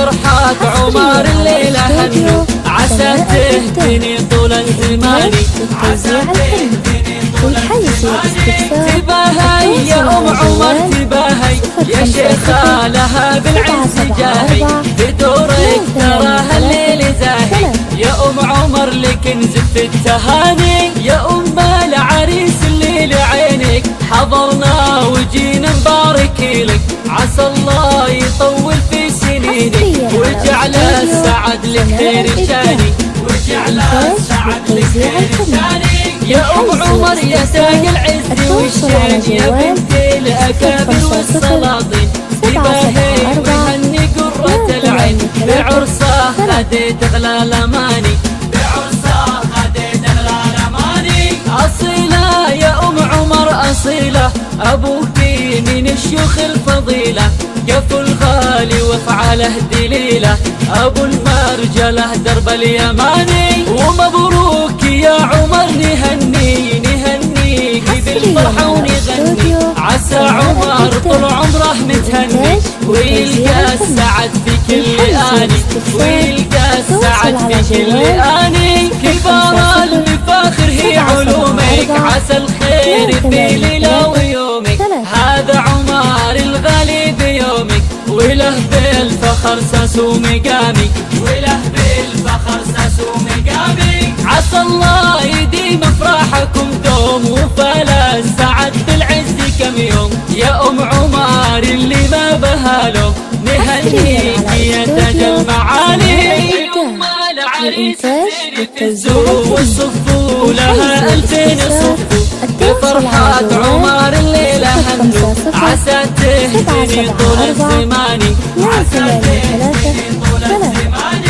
فرحات عمر الليلة هنوا، عسى تهدني طول الزمان، عسى تهدني طول الزمان. تباهي يا أم عمر تباهي، يا شيخة لها بالعز جاهي، بدورك تراها الليل زاهي، يا أم عمر لك نزف التهاني، يا أم العريس اللي لعينك حضرنا وجينا نبارك لك، عسى الله يطول في سنينك ويجعل السعد لك خير شاني، ويجعل السعد لك خير شاني. يا أم عمر يا تاج العز والشان، يا بنت الأكابر والسلاطين، تباهي وهني قرة العين، بعرسه خديت أغلى الأماني، بعرسه خديت أغلى الأماني. أصيلة يا أم عمر أصيلة، أبوك من الشيوخ الفضيلة، قف الغالي وافعاله دليله، أبو المرجله درب اليماني. ومبروك يا عمر نهني نهنيك بالفرحة ونغني، عسى عمر طول عمره متهني ويلقى السعد في كل آني، ويلقى السعد في كل آني. كبار المفاخر هي علومك، عسى الخير في ليلة ويومك، هذا عمر الغالي بيومك، وله بالفخر ساس ومقامي، وله بالفخر ساس ومقامي. عسى الله يديم افراحكم دوم، وفلا السعد بالعز كم يوم، يا ام عمر اللي ما بهالوم، نهنيك يا تاج المعالي. ام العريس في الزوف والصفو لها الفين صفو، بفرحات عمر الليلة هنوا، عسى تهدني طول الزمان، عسى تهدني طول الزمان.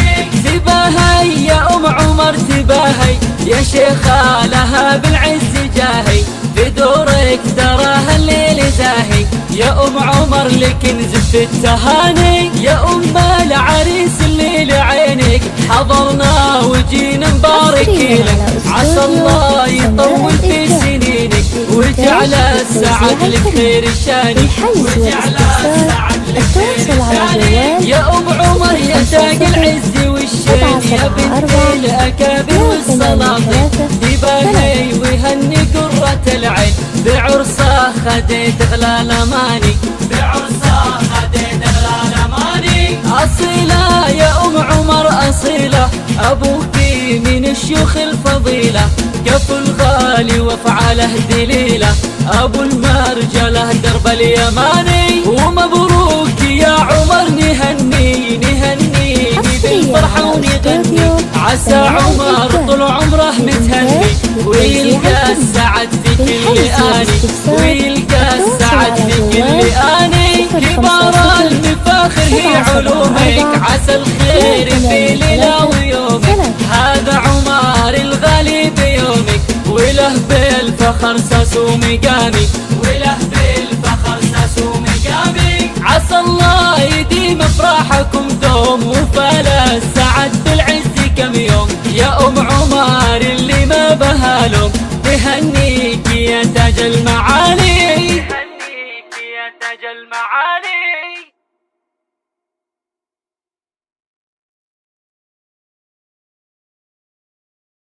تباهي يا أم عمر تباهي، يا شيخة لها بالعز جاهي، بدورك تراها الليل زاهي، يا أم عمر لك نزف التهاني، يا أم العريس اللي لعينك حضرنا وجينا نبارك لك، عسى الله يطول في سنينك ويجعل السعد لك خير شاني، ويجعل السعد لك خير شاني. يا أم عمر يا تاج العز والشين، يا بنت الأكابر والسلاطين، تباهي ويهني قرة العين، بعرسه خديت أغلى الأماني، بعرسه خديت أغلى الأماني. أصيلة يا أم عمر أصيلة، أبوك من الشيوخ الفضيلة، قف الغالي وافعاله دليله، أبو المرجله درب اليماني. ومبروك يا عمر نهني نهنيك بالفرحة ونغني، عسى عمر طول عمره متهني ويلقى السعد في كل آني، ويلقى السعد في كل آني. كبار المفاخر هي علومك، عسى الخير في ليلة ويومك، هذا عمر الغالي بيومك، وله بالفخر ساس ومقامي، وله بالفخر ساس ومقامي. عسى الله يديم افراحكم دوم، وفلا السعد بالعز كم يوم، يا ام عمر اللي ما بهالوم، نهنيك يا تاج المعالي، نهنيك يا تاج المعالي.